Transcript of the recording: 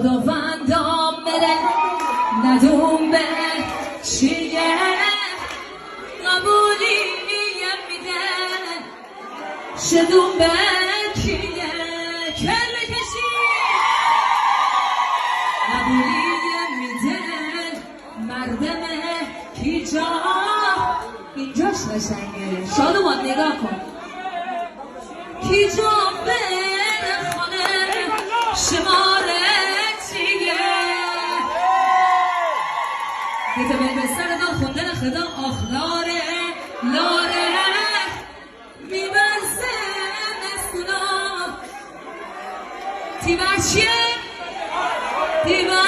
خداوندم بره ندوم به چیه قبولی میدن شدوم به کیه کل بکشی قبولی میدن مردم کی جا اینجاش قشنگه شادوان نگاه کن کی جا بره خانه شمارتیه دیده به سر دار خوندن خدا آخلاره لاره میبرسه مسونا تیبر چیه؟ تیبر